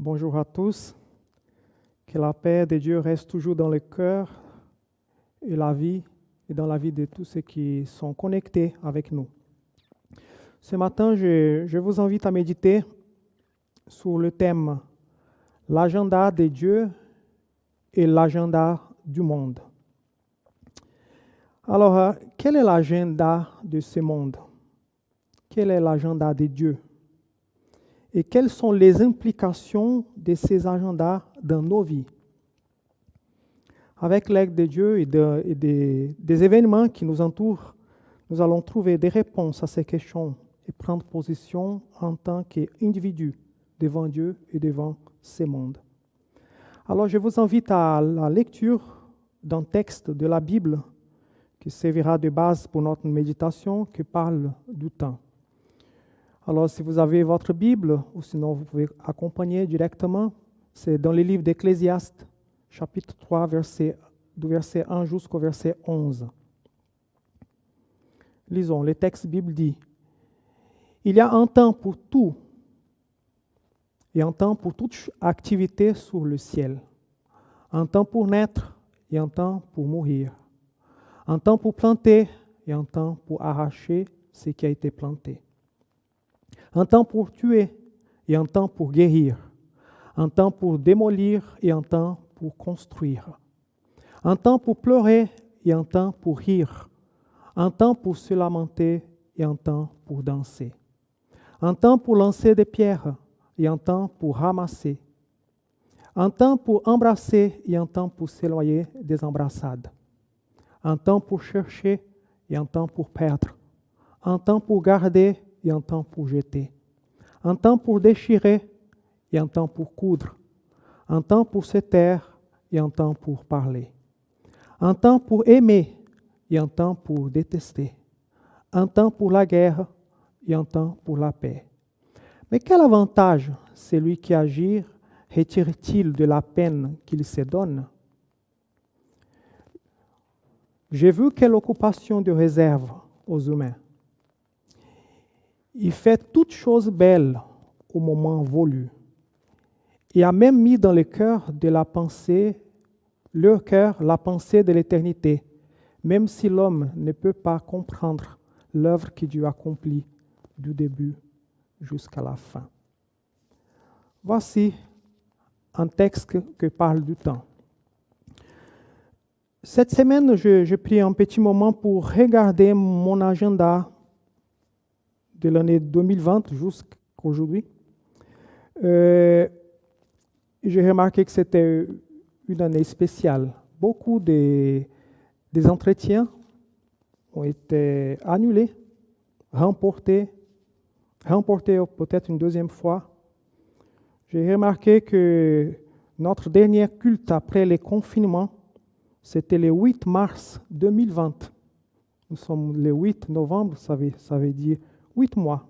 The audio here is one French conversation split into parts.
Bonjour à tous. Que la paix de Dieu reste toujours dans le cœur et la vie et dans la vie de tous ceux qui sont connectés avec nous. Ce matin, je vous invite à méditer sur le thème l'agenda de Dieu et l'agenda du monde. Alors, quel est l'agenda de ce monde? Quel est l'agenda de Dieu? Et quelles sont les implications de ces agendas dans nos vies? Avec l'aide de Dieu et des événements qui nous entourent, nous allons trouver des réponses à ces questions et prendre position en tant qu'individu devant Dieu et devant ce monde. Alors, je vous invite à la lecture d'un texte de la Bible qui servira de base pour notre méditation, qui parle du temps. Alors, si vous avez votre Bible, ou sinon vous pouvez accompagner directement, c'est dans le livre d'Ecclésiaste, chapitre 3, du verset 1 jusqu'au verset 11. Lisons, le texte Bible dit « Il y a un temps pour tout et un temps pour toute activité sur le ciel, un temps pour naître et un temps pour mourir, un temps pour planter et un temps pour arracher ce qui a été planté. Un temps pour tuer et un temps pour guérir, un temps pour démolir et un temps pour construire, un temps pour pleurer et un temps pour rire, un temps pour se lamenter et un temps pour danser, un temps pour lancer des pierres et un temps pour ramasser, un temps pour embrasser et un temps pour s'éloigner des embrassades, un temps pour chercher et un temps pour perdre, un temps pour garder et un temps pour jeter, un temps pour déchirer et un temps pour coudre, un temps pour se taire et un temps pour parler, un temps pour aimer et un temps pour détester, un temps pour la guerre et un temps pour la paix. Mais quel avantage celui qui agit retire-t-il de la peine qu'il se donne? J'ai vu quelle occupation de réserve aux humains. Il fait toutes choses belles au moment voulu. Il a même mis dans le cœur de la pensée, leur cœur, la pensée de l'éternité, même si l'homme ne peut pas comprendre l'œuvre que Dieu accomplit du début jusqu'à la fin. Voici un texte qui parle du temps. Cette semaine, j'ai pris un petit moment pour regarder mon agenda de l'année 2020 jusqu'à aujourd'hui. J'ai remarqué que c'était une année spéciale. Beaucoup des entretiens ont été annulés, remportés peut-être une deuxième fois. J'ai remarqué que notre dernier culte après les confinements, c'était le 8 mars 2020. Nous sommes le 8 novembre, ça veut dire 8 mois.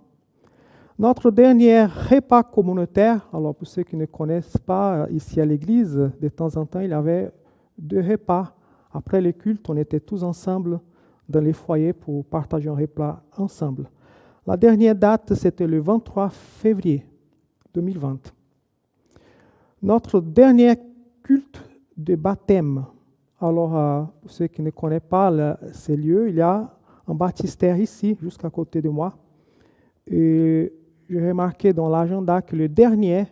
Notre dernier repas communautaire, alors pour ceux qui ne connaissent pas, ici à l'église, de temps en temps, il y avait 2 repas. Après le culte, on était tous ensemble dans les foyers pour partager un repas ensemble. La dernière date, c'était le 23 février 2020. Notre dernier culte de baptême. Alors, pour ceux qui ne connaissent pas ces lieux, il y a un baptistère ici, juste à côté de moi. Et j'ai remarqué dans l'agenda que le dernier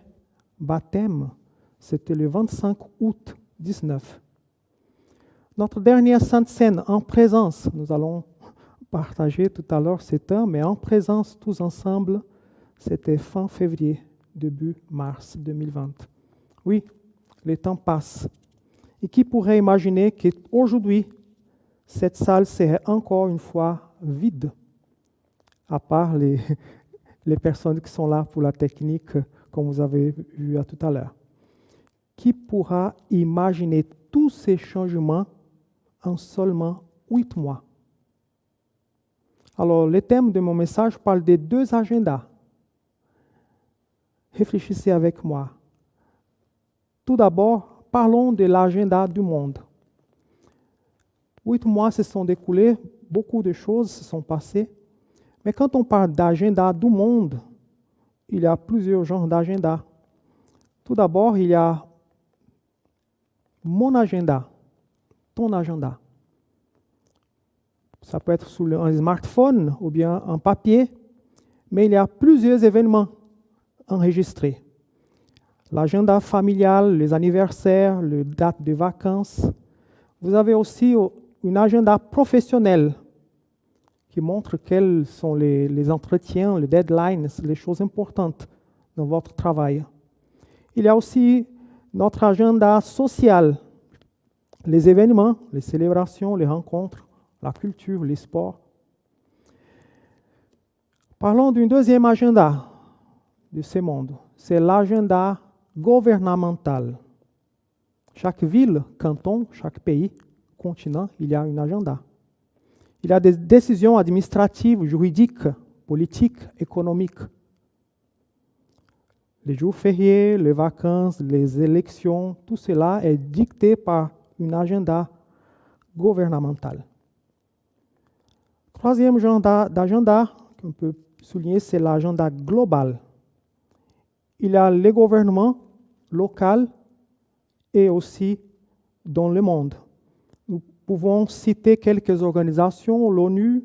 baptême, c'était le 25 août 19. Notre dernière Sainte Seine en présence, nous allons partager tout à l'heure ce temps, mais en présence tous ensemble, c'était fin février, début mars 2020. Oui, le temps passe. Et qui pourrait imaginer qu'aujourd'hui, cette salle serait encore une fois vide, à part les personnes qui sont là pour la technique, comme vous avez vu tout à l'heure. Qui pourra imaginer tous ces changements en seulement 8 mois? Alors, le thème de mon message parle des 2 agendas. Réfléchissez avec moi. Tout d'abord, parlons de l'agenda du monde. 8 mois se sont découlés, beaucoup de choses se sont passées. Mais quand on parle d'agenda du monde, il y a plusieurs genres d'agenda. Tout d'abord, il y a mon agenda, ton agenda. Ça peut être sur un smartphone ou bien en papier, mais il y a plusieurs événements enregistrés. L'agenda familial, les anniversaires, les dates de vacances. Vous avez aussi un agenda professionnel qui montre quels sont les entretiens, les deadlines, les choses importantes dans votre travail. Il y a aussi notre agenda social, les événements, les célébrations, les rencontres, la culture, les sports. Parlons d'un deuxième agenda de ce monde, c'est l'agenda gouvernemental. Chaque ville, canton, chaque pays, continent, il y a un agenda. Il y a des décisions administratives, juridiques, politiques, économiques. Les jours fériés, les vacances, les élections, tout cela est dicté par un agenda gouvernemental. Troisième agenda qu'on peut souligner, c'est l'agenda global. Il y a les gouvernements locaux et aussi dans le monde. Nous pouvons citer quelques organisations, l'ONU,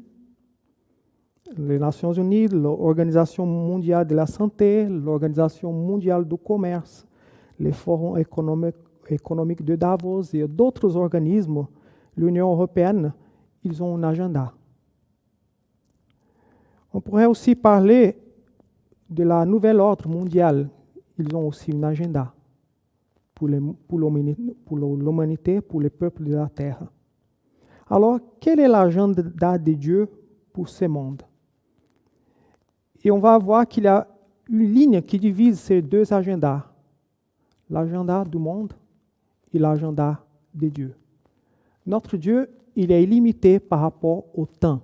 les Nations Unies, l'Organisation mondiale de la santé, l'Organisation mondiale du commerce, les forums économiques de Davos et d'autres organismes, l'Union européenne, ils ont un agenda. On pourrait aussi parler de la nouvelle ordre mondiale. Ils ont aussi un agenda pour l'humanité, pour les peuples de la Terre. Alors, quel est l'agenda de Dieu pour ce monde? Et on va voir qu'il y a une ligne qui divise ces deux agendas, l'agenda du monde et l'agenda de Dieu. Notre Dieu, il est illimité par rapport au temps.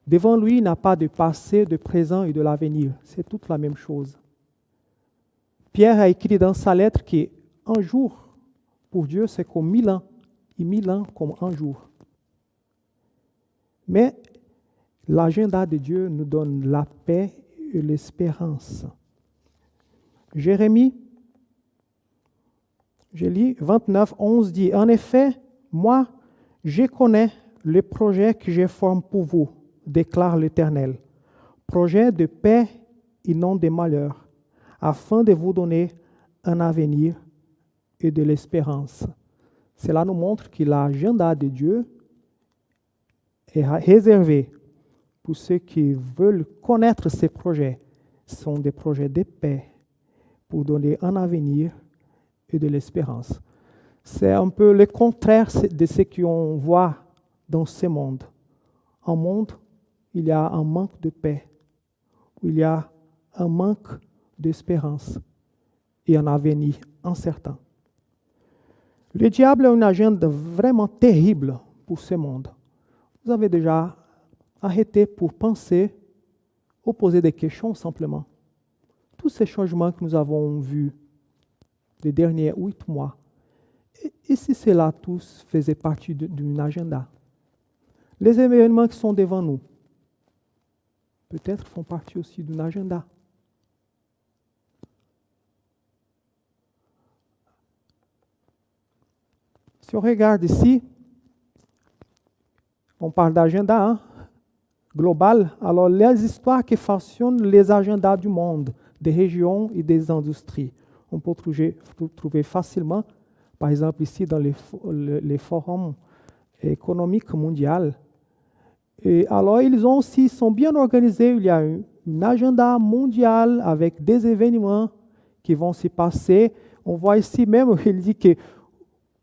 Devant lui, il n'a pas de passé, de présent et de l'avenir. C'est toute la même chose. Pierre a écrit dans sa lettre qu'un jour, pour Dieu, c'est comme 1000 ans, et 1000 ans comme un jour. Mais l'agenda de Dieu nous donne la paix et l'espérance. Jérémie, je lis 29, 11 dit, « En effet, moi, je connais les projets que je forme pour vous, déclare l'Éternel, projets de paix et non de malheur, afin de vous donner un avenir et de l'espérance. » Cela nous montre que l'agenda de Dieu est réservé pour ceux qui veulent connaître ces projets. Ce sont des projets de paix pour donner un avenir et de l'espérance. C'est un peu le contraire de ce qu'on voit dans ce monde. En monde, il y a un manque de paix, il y a un manque d'espérance et un avenir incertain. Le diable a une agenda vraiment terrible pour ce monde. Vous avez déjà arrêté pour penser ou poser des questions simplement. Tous ces changements que nous avons vus les derniers 8 mois, et si cela tous faisait partie d'un agenda? Les événements qui sont devant nous, peut-être font partie aussi d'un agenda. Si on regarde ici, on parle d'agenda global. Alors, les histoires qui façonnent les agendas du monde, des régions et des industries, on peut trouver facilement, par exemple ici dans les forums économiques mondiaux. Et alors, ils sont bien organisés. Il y a un agenda mondial avec des événements qui vont se passer. On voit ici même, il dit que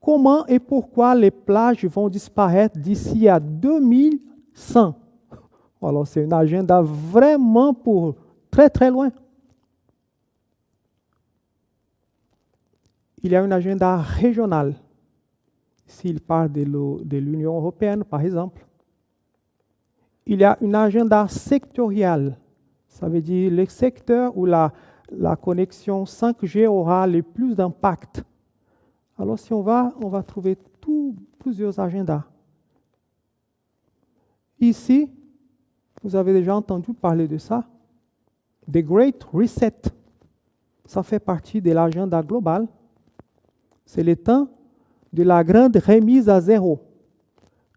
comment et pourquoi les plages vont disparaître d'ici à 2100. Alors, c'est un agenda vraiment pour très, très loin. Il y a un agenda régional. S'il parle de l'Union européenne, par exemple. Il y a un agenda sectoriel. Ça veut dire le secteur où la connexion 5G aura le plus d'impact. Alors, si on va trouver plusieurs agendas. Ici, vous avez déjà entendu parler de ça, The Great Reset. ça fait partie de l'agenda global. C'est le temps de la grande remise à zéro.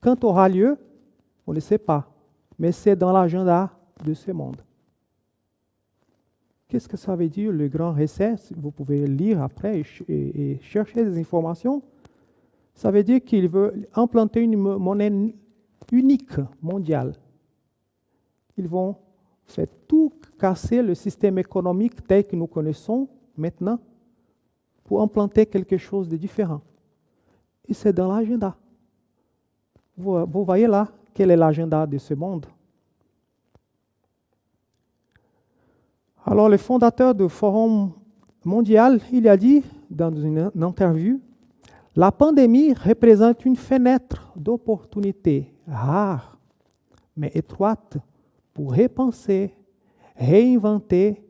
Quand aura lieu, on ne sait pas, mais c'est dans l'agenda de ce monde. Qu'est-ce que ça veut dire, le grand reset? Vous pouvez lire après et chercher des informations. Ça veut dire qu'il veut implanter une monnaie unique, mondiale. Ils vont faire tout casser le système économique tel que nous connaissons maintenant pour implanter quelque chose de différent. Et c'est dans l'agenda. Vous voyez là quel est l'agenda de ce monde. Alors, le fondateur du Forum mondial, il a dit dans une interview, la pandémie représente une fenêtre d'opportunité rare, mais étroite, pour repenser, réinventer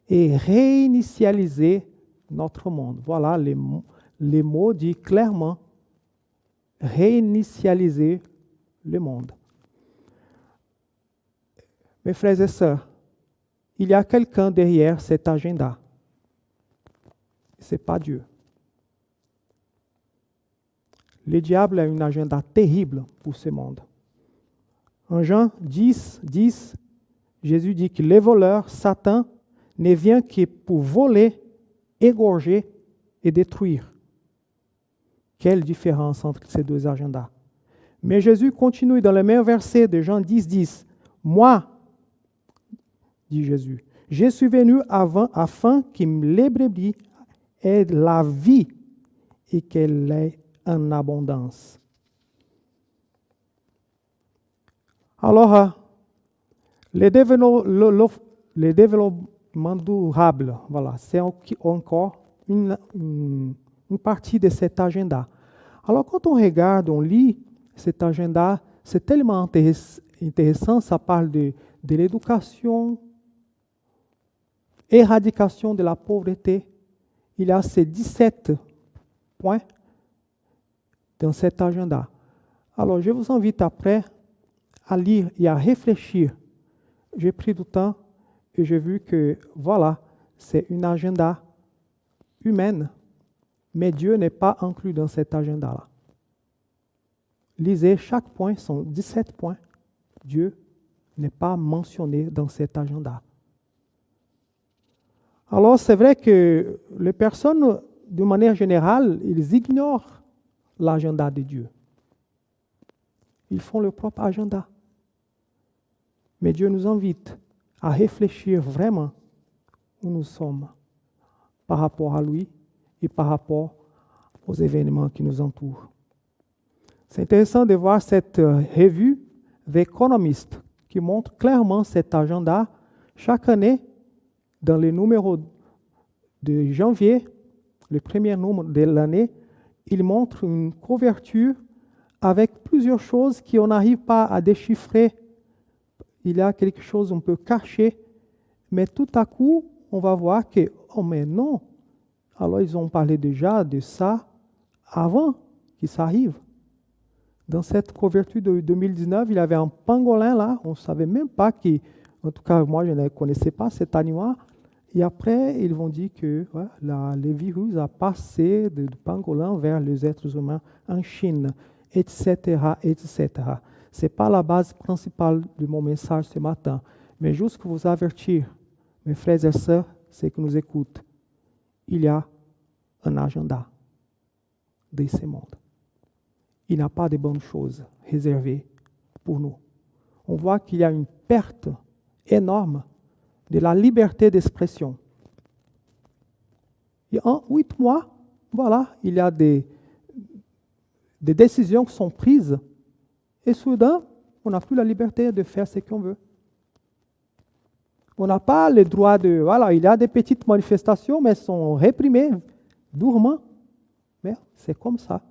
et réinitialiser notre monde. Voilà, les mots disent clairement réinitialiser le monde. Mes frères et sœurs, il y a quelqu'un derrière cet agenda. Ce n'est pas Dieu. Le diable a un agenda terrible pour ce monde. En Jean 10, Jésus dit que les voleurs, Satan, ne vient que pour voler, égorger et détruire. Quelle différence entre ces deux agendas. Mais Jésus continue dans le même verset de Jean 10. Moi, dit Jésus, je suis venu afin que les brebis aient la vie et qu'elle ait en abondance. Alors, le développement durable, voilà, c'est encore une partie de cet agenda. Alors, quand on regarde, on lit cet agenda, c'est tellement intéressant, ça parle de l'éducation, éradication de la pauvreté. Il y a ces 17 points dans cet agenda. Alors, je vous invite après à lire et à réfléchir. J'ai pris du temps et j'ai vu que, voilà, c'est une agenda humaine, mais Dieu n'est pas inclus dans cet agenda-là. Lisez, chaque point sont 17 points. Dieu n'est pas mentionné dans cet agenda. Alors, c'est vrai que les personnes, de manière générale, ils ignorent l'agenda de Dieu. Ils font leur propre agenda. Mais Dieu nous invite à réfléchir vraiment où nous sommes par rapport à lui et par rapport aux événements qui nous entourent. C'est intéressant de voir cette revue The Economist qui montre clairement cet agenda chaque année dans le numéro de janvier, le premier numéro de l'année. Il montre une couverture avec plusieurs choses qu'on n'arrive pas à déchiffrer. Il y a quelque chose un peu caché, mais tout à coup, on va voir que, oh mais non, alors ils ont parlé déjà de ça avant que ça arrive. Dans cette couverture de 2019, il y avait un pangolin là, on ne savait même pas qui, en tout cas moi je ne connaissais pas cet animal, et après ils vont dire que le virus a passé du pangolin vers les êtres humains en Chine, etc., etc. Ce n'est pas la base principale de mon message ce matin, mais juste pour vous avertir, mes frères et sœurs, ceux qui nous écoutent, il y a un agenda de ce monde. Il n'y a pas de bonnes choses réservées pour nous. On voit qu'il y a une perte énorme de la liberté d'expression. Et en 8 mois, voilà, il y a des décisions qui sont prises et soudain, on n'a plus la liberté de faire ce qu'on veut. On n'a pas le droit de... Voilà, il y a des petites manifestations, mais elles sont réprimées durement. Mais c'est comme ça.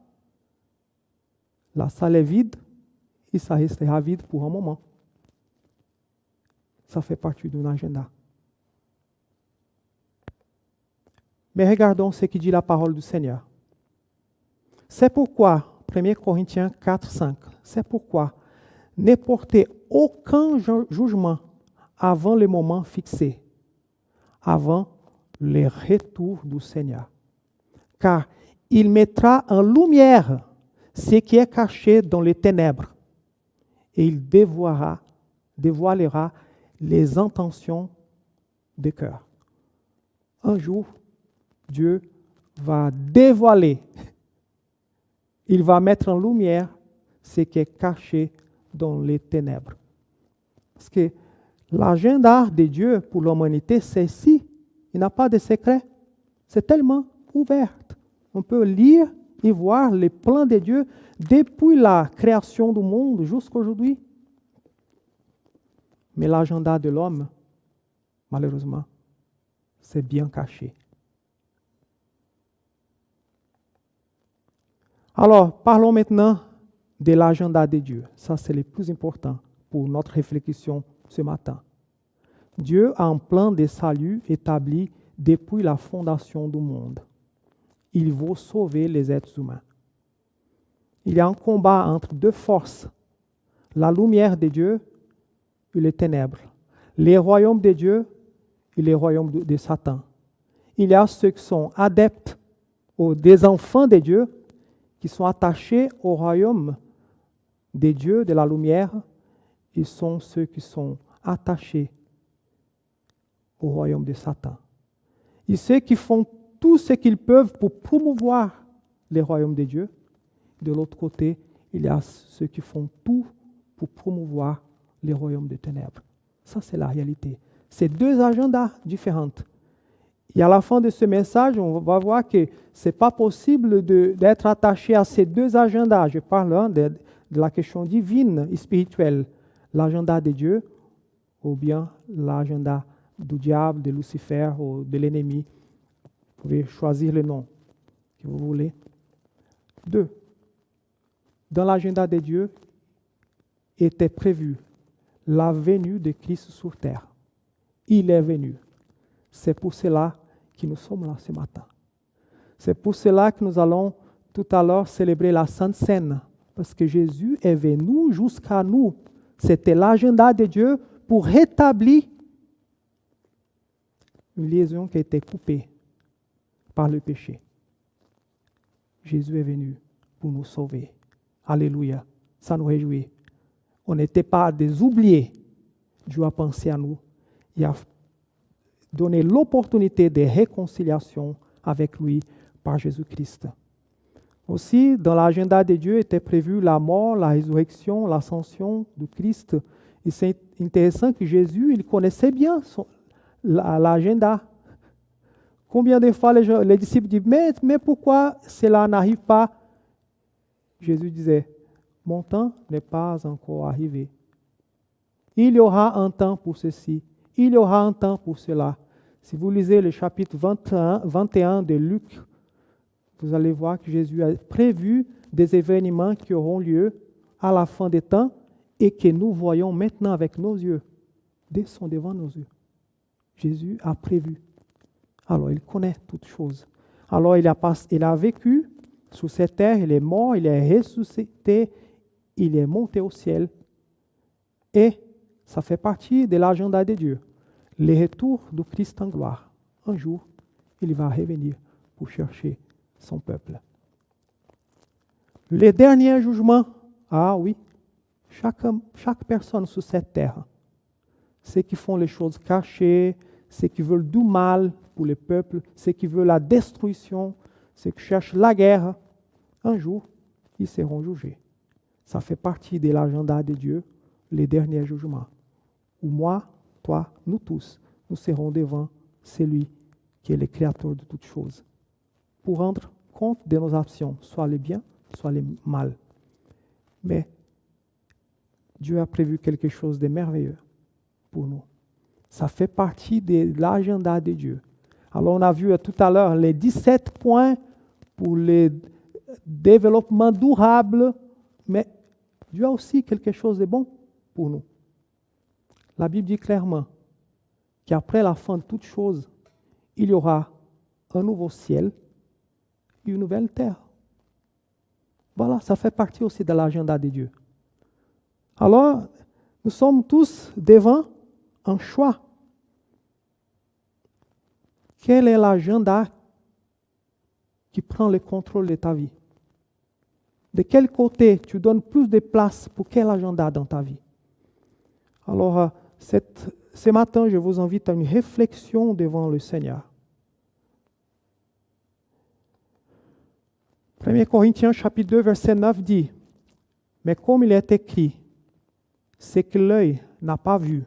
La salle est vide et ça restera vide pour un moment. Ça fait partie d'un agenda. Mais regardons ce qui dit la parole du Seigneur. C'est pourquoi, 1 Corinthiens 4, 5, c'est pourquoi ne portez aucun jugement avant le moment fixé, avant le retour du Seigneur. Car il mettra en lumière ce qui est caché dans les ténèbres et il dévoilera les intentions des cœurs. Un jour, Dieu va dévoiler, il va mettre en lumière ce qui est caché dans les ténèbres. Parce que l'agenda de Dieu pour l'humanité, c'est ici. Il n'a pas de secret. C'est tellement ouvert. On peut lire et voir les plans de Dieu depuis la création du monde jusqu'à aujourd'hui. Mais l'agenda de l'homme, malheureusement, c'est bien caché. Alors, parlons maintenant de l'agenda de Dieu. Ça, c'est le plus important pour notre réflexion ce matin. Dieu a un plan de salut établi depuis la fondation du monde. Il veut sauver les êtres humains. Il y a un combat entre deux forces, la lumière de Dieu et les ténèbres, les royaumes de Dieu et les royaumes de Satan. Il y a ceux qui sont adeptes des enfants de Dieu, qui sont attachés au royaume de Dieu, de la lumière. Ils sont ceux qui sont attachés au royaume de Satan. Et ceux qui font tout ce qu'ils peuvent pour promouvoir les royaumes de Dieu. De l'autre côté, il y a ceux qui font tout pour promouvoir les royaumes des ténèbres. Ça, c'est la réalité. C'est deux agendas différents. Et à la fin de ce message, on va voir que ce n'est pas possible d'être attaché à ces deux agendas. Je parle de la question divine et spirituelle. L'agenda de Dieu ou bien l'agenda du diable, de Lucifer ou de l'ennemi. Vous pouvez choisir le nom que vous voulez. 2. Dans l'agenda de Dieu était prévu la venue de Christ sur terre. Il est venu. C'est pour cela que nous sommes là ce matin. C'est pour cela que nous allons tout à l'heure célébrer la Sainte Seine, parce que Jésus est venu jusqu'à nous. C'était l'agenda de Dieu pour rétablir une liaison qui a été coupée par le péché. Jésus est venu pour nous sauver. Alléluia. Ça nous réjouit. On n'était pas des oubliés. Dieu a pensé à nous. Il a donné l'opportunité de réconciliation avec lui par Jésus-Christ. Aussi, dans l'agenda de Dieu était prévu la mort, la résurrection, l'ascension de Christ. Et c'est intéressant que Jésus, il connaissait bien l'agenda. Combien de fois les disciples disent, mais pourquoi cela n'arrive pas? Jésus disait, mon temps n'est pas encore arrivé. Il y aura un temps pour ceci, il y aura un temps pour cela. Si vous lisez le chapitre 21 de Luc, vous allez voir que Jésus a prévu des événements qui auront lieu à la fin des temps et que nous voyons maintenant avec nos yeux. Ils sont devant nos yeux. Jésus a prévu. Alors, il connaît toutes choses. Alors, il a vécu sur cette terre, il est mort, il est ressuscité, il est monté au ciel. Et ça fait partie de l'agenda de Dieu. Le retour du Christ en gloire. Un jour, il va revenir pour chercher son peuple. Les derniers jugements, ah oui, chaque personne sur cette terre, ceux qui font les choses cachées, ceux qui veulent du mal pour le peuple, ceux qui veulent la destruction, ceux qui cherchent la guerre, un jour, ils seront jugés. Ça fait partie de l'agenda de Dieu, les derniers jugements. Où moi, toi, nous tous, nous serons devant celui qui est le créateur de toutes choses, pour rendre compte de nos actions, soit les biens, soit les mal. Mais Dieu a prévu quelque chose de merveilleux pour nous. Ça fait partie de l'agenda de Dieu. Alors on a vu tout à l'heure les 17 points pour le développement durable, mais Dieu a aussi quelque chose de bon pour nous. La Bible dit clairement qu'après la fin de toutes choses, il y aura un nouveau ciel et une nouvelle terre. Voilà, ça fait partie aussi de l'agenda de Dieu. Alors, nous sommes tous devant un choix. Quel est l'agenda qui prend le contrôle de ta vie? De quel côté tu donnes plus de place pour quel agenda dans ta vie? Alors, ce matin, je vous invite à une réflexion devant le Seigneur. 1 Corinthiens chapitre 2, verset 9 dit, « Mais comme il est écrit, ce que l'œil n'a pas vu,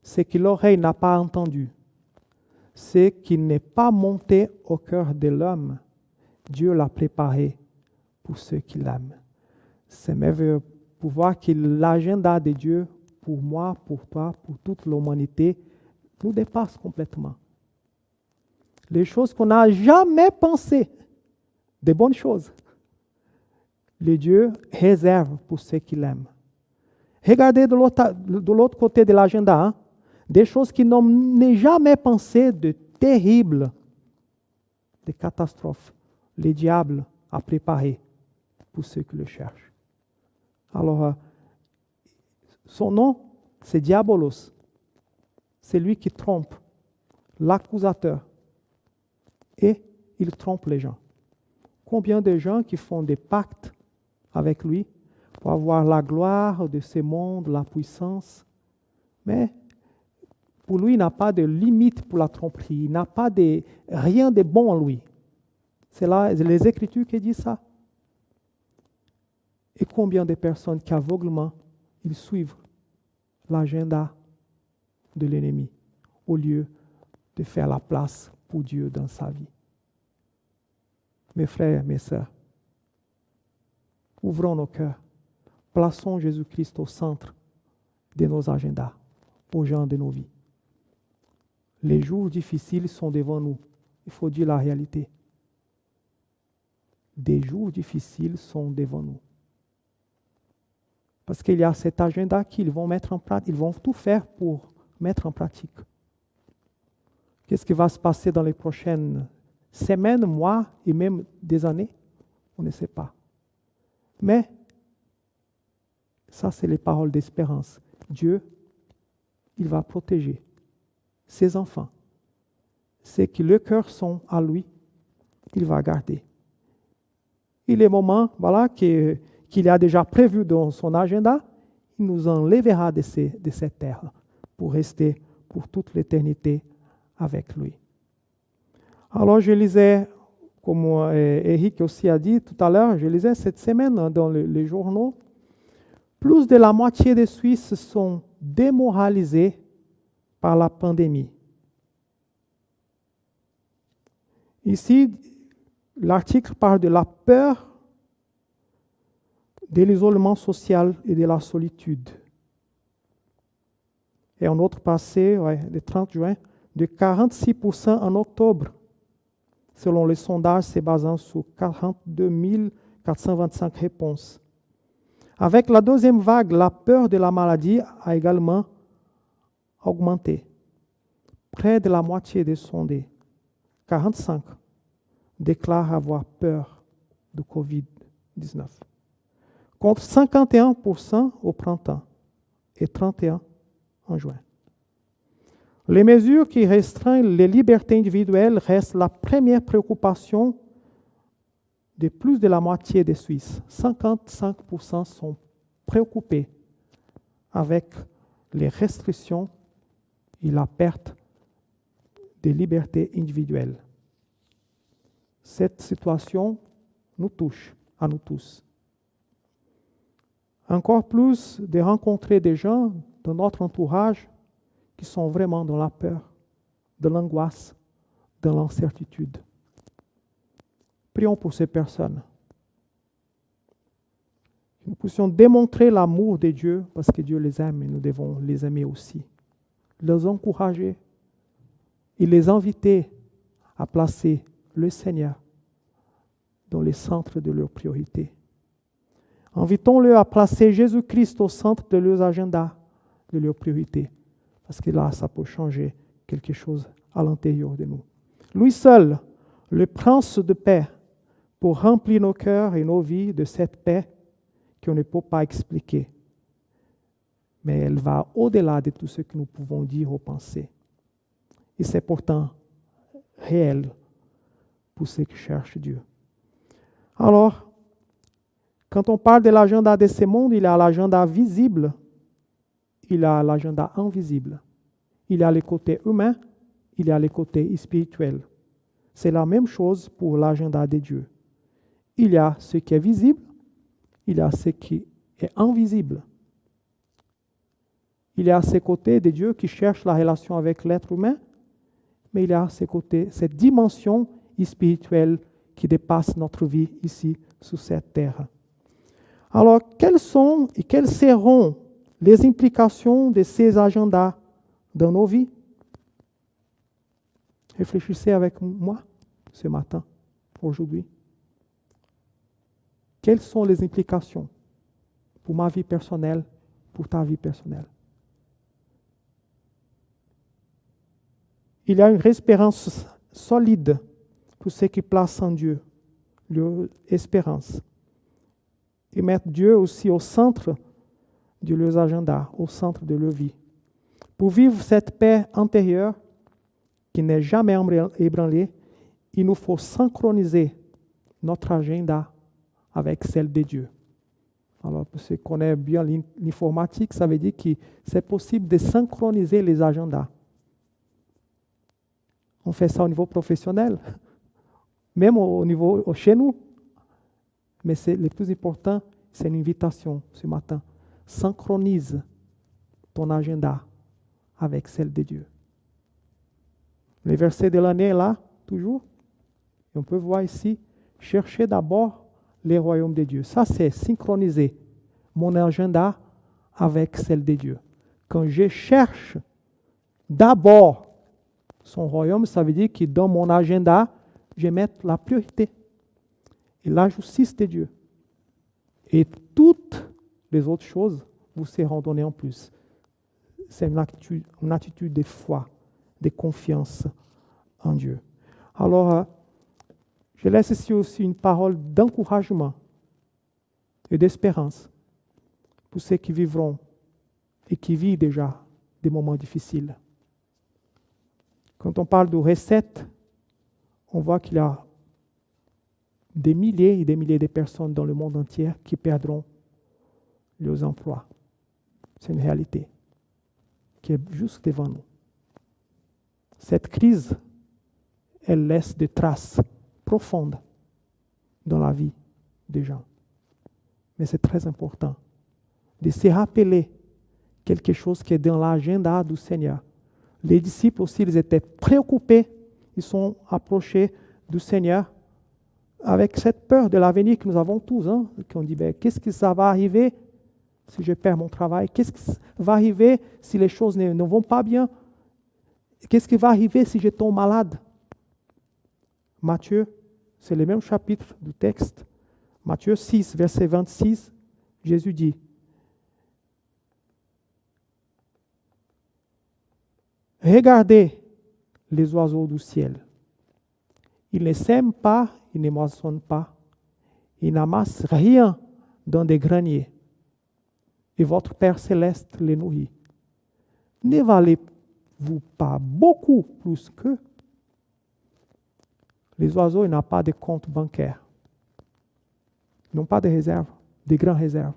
ce que l'oreille n'a pas entendu, ce qui n'est pas monté au cœur de l'homme, Dieu l'a préparé pour ceux qui l'aiment. » C'est merveilleux pour voir que l'agenda de Dieu pour moi, pour toi, pour toute l'humanité, nous dépasse complètement. Les choses qu'on n'a jamais pensées, des bonnes choses, le Dieu réserve pour ceux qui l'aiment. Regardez de l'autre côté de l'agenda, hein, des choses qui n'ont jamais pensé de terribles, des catastrophes. Le diable a préparé pour ceux qui le cherchent. Alors, son nom, c'est Diabolos. C'est lui qui trompe, l'accusateur. Et il trompe les gens. Combien de gens qui font des pactes avec lui pour avoir la gloire de ce monde, la puissance. Mais pour lui, il n'a pas de limite pour la tromperie. Il n'a pas rien de bon en lui. C'est là les Écritures qui disent ça. Et combien de personnes qui aveuglement, ils suivent l'agenda de l'ennemi au lieu de faire la place pour Dieu dans sa vie. Mes frères, mes sœurs, ouvrons nos cœurs, plaçons Jésus-Christ au centre de nos agendas, aux gens de nos vies. Les jours difficiles sont devant nous, il faut dire la réalité. Des jours difficiles sont devant nous. Parce qu'il y a cet agenda qu'ils vont mettre en pratique, ils vont tout faire pour mettre en pratique. Qu'est-ce qui va se passer dans les prochaines semaines, mois et même des années? On ne sait pas. Mais ça, c'est les paroles d'espérance. Dieu, il va protéger ses enfants. Ceux qui le cœur sont à lui, il va garder. Et les moments qu'il a déjà prévus dans son agenda, il nous enlèvera de cette terre pour rester pour toute l'éternité avec lui. Alors je lisais, comme Eric aussi a dit tout à l'heure, je lisais cette semaine dans les journaux, plus de la moitié des Suisses sont démoralisés par la pandémie. Ici, l'article parle de la peur, de l'isolement social et de la solitude. Et un autre passé, le 30 juin, de 46% en octobre, selon les sondages se basant sur 42 425 réponses. Avec la deuxième vague, la peur de la maladie a également augmenté. Près de la moitié des sondés, 45, déclarent avoir peur de COVID-19, contre 51% au printemps et 31% en juin. Les mesures qui restreignent les libertés individuelles restent la première préoccupation de plus de la moitié des Suisses. 55% sont préoccupés avec les restrictions et la perte des libertés individuelles. Cette situation nous touche, à nous tous. Encore plus de rencontrer des gens dans notre entourage qui sont vraiment dans la peur, de l'angoisse, de l'incertitude. Prions pour ces personnes. Que nous puissions démontrer l'amour de Dieu parce que Dieu les aime et nous devons les aimer aussi. Les encourager et les inviter à placer le Seigneur dans le centre de leurs priorités. Invitons-le à placer Jésus-Christ au centre de leurs agendas, de leurs priorités. Parce que là, ça peut changer quelque chose à l'intérieur de nous. Lui seul, le prince de paix, pour remplir nos cœurs et nos vies de cette paix qu'on ne peut pas expliquer. Mais elle va au-delà de tout ce que nous pouvons dire ou penser. Et c'est pourtant réel pour ceux qui cherchent Dieu. Alors, quand on parle de l'agenda de ce monde, il y a l'agenda visible, il y a l'agenda invisible. Il y a le côté humain, il y a le côté spirituel. C'est la même chose pour l'agenda de Dieu. Il y a ce qui est visible, il y a ce qui est invisible. Il y a ce côté de Dieu qui cherche la relation avec l'être humain, mais il y a ce côté, cette dimension spirituelle qui dépasse notre vie ici, sur cette terre. Alors, quelles sont et quelles seront les implications de ces agendas dans nos vies? Réfléchissez avec moi ce matin, aujourd'hui. Quelles sont les implications pour ma vie personnelle, pour ta vie personnelle? Il y a une espérance solide pour ceux qui placent en Dieu leur espérance. Et mettre Dieu aussi au centre de leurs agendas, au centre de leur vie. Pour vivre cette paix intérieure qui n'est jamais ébranlée, il nous faut synchroniser notre agenda avec celle de Dieu. Alors, pour ceux qui connaissent bien l'informatique, ça veut dire que c'est possible de synchroniser les agendas. On fait ça au niveau professionnel, même au niveau chez nous. Mais le plus important, c'est une invitation ce matin. Synchronise ton agenda avec celle de Dieu. Le verset de l'année est là, toujours. Et on peut voir ici, cherchez d'abord les royaumes de Dieu. Ça, c'est synchroniser mon agenda avec celle de Dieu. Quand je cherche d'abord son royaume, ça veut dire que dans mon agenda, je vais mettre la priorité et la justice de Dieu. Et toutes les autres choses vous seront données en plus. C'est une attitude de foi, de confiance en Dieu. Alors, je laisse ici aussi une parole d'encouragement et d'espérance pour ceux qui vivront et qui vivent déjà des moments difficiles. Quand on parle de recettes, on voit qu'il y a des milliers et des milliers de personnes dans le monde entier qui perdront leurs emplois. C'est une réalité qui est juste devant nous. Cette crise, elle laisse des traces profondes dans la vie des gens. Mais c'est très important de se rappeler quelque chose qui est dans l'agenda du Seigneur. Les disciples aussi, ils étaient préoccupés, ils sont approchés du Seigneur avec cette peur de l'avenir que nous avons tous, qu'on dit, qu'est-ce que ça va arriver si je perds mon travail? Qu'est-ce qui va arriver si les choses ne vont pas bien? Qu'est-ce qui va arriver si je tombe malade? Matthieu, c'est le même chapitre du texte. Matthieu 6, verset 26, Jésus dit, regardez les oiseaux du ciel. Ils ne sèment pas, ils ne moissonnent pas, ils n'amassent rien dans des greniers. Et votre Père céleste les nourrit. Ne valez-vous pas beaucoup plus qu'eux? Les oiseaux, ils n'ont pas de compte bancaire. Ils n'ont pas de réserves, de grandes réserves.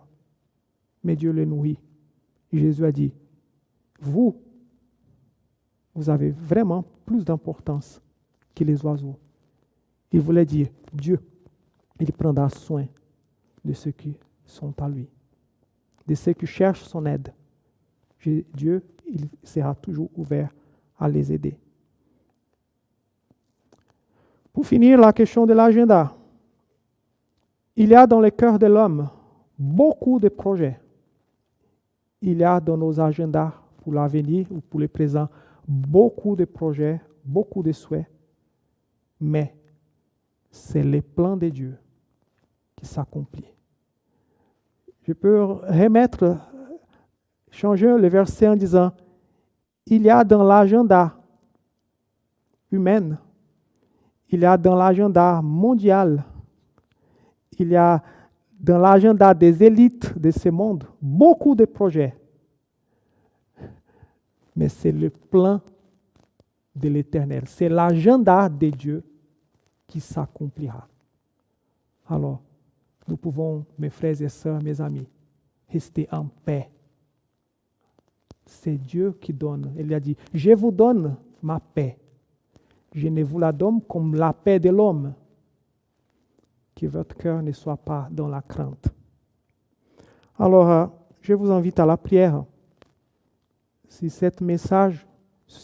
Mais Dieu les nourrit. Et Jésus a dit, vous avez vraiment plus d'importance que les oiseaux. Il voulait dire, Dieu, il prendra soin de ceux qui sont à lui, de ceux qui cherchent son aide. Dieu, il sera toujours ouvert à les aider. Pour finir, la question de l'agenda. Il y a dans le cœur de l'homme beaucoup de projets. Il y a dans nos agendas pour l'avenir ou pour le présent beaucoup de projets, beaucoup de souhaits. Mais c'est le plan de Dieu qui s'accomplit. Je peux changer le verset en disant, il y a dans l'agenda humain, il y a dans l'agenda mondial, il y a dans l'agenda des élites de ce monde beaucoup de projets. Mais c'est le plan de l'Éternel. C'est l'agenda de Dieu qui s'accomplira. Alors, nous pouvons, mes frères et sœurs, mes amis, rester en paix. C'est Dieu qui donne. Il a dit, je vous donne ma paix. Je ne vous la donne comme la paix de l'homme. Que votre cœur ne soit pas dans la crainte. Alors, je vous invite à la prière. Si ce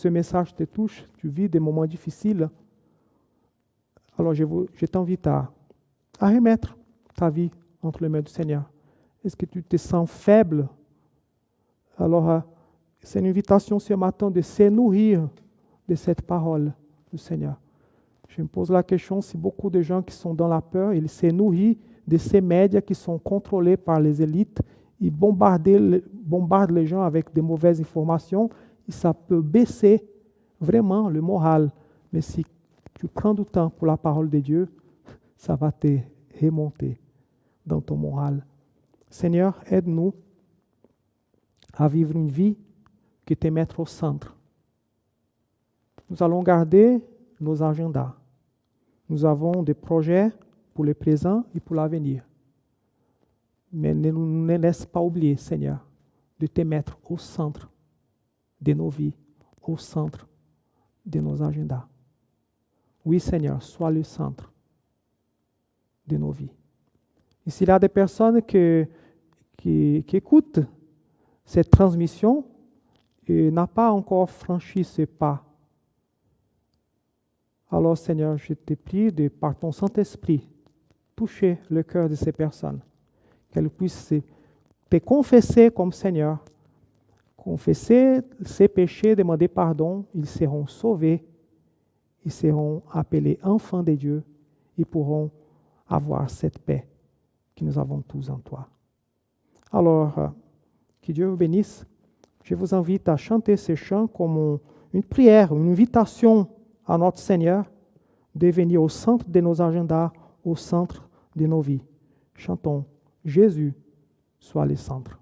message te touche, tu vis des moments difficiles, alors je t'invite à remettre ta vie entre les mains du Seigneur. Est-ce que tu te sens faible? Alors, c'est une invitation ce matin de se nourrir de cette parole du Seigneur. Je me pose la question si beaucoup de gens qui sont dans la peur, ils se nourrissent de ces médias qui sont contrôlés par les élites, ils bombardent les gens avec de mauvaises informations, et ça peut baisser vraiment le moral. Mais si tu prends du temps pour la parole de Dieu, ça va te remonter dans ton moral. Seigneur, aide-nous à vivre une vie qui te mette au centre. Nous allons garder nos agendas. Nous avons des projets pour le présent et pour l'avenir. Mais ne nous laisse pas oublier, Seigneur, de te mettre au centre de nos vies, au centre de nos agendas. Oui, Seigneur, sois le centre de nos vies. Et s'il y a des personnes qui écoutent cette transmission et n'ont pas encore franchi ce pas, alors, Seigneur, je te prie de, par ton Saint-Esprit, toucher le cœur de ces personnes, qu'elles puissent te confesser comme Seigneur, confesser ses péchés, demander pardon, ils seront sauvés, ils seront appelés enfants de Dieu, ils pourront avoir cette paix que nous avons tous en toi. Alors, que Dieu vous bénisse. Je vous invite à chanter ces chants comme une prière, une invitation à notre Seigneur de venir au centre de nos agendas, au centre de nos vies. Chantons, Jésus soit le centre.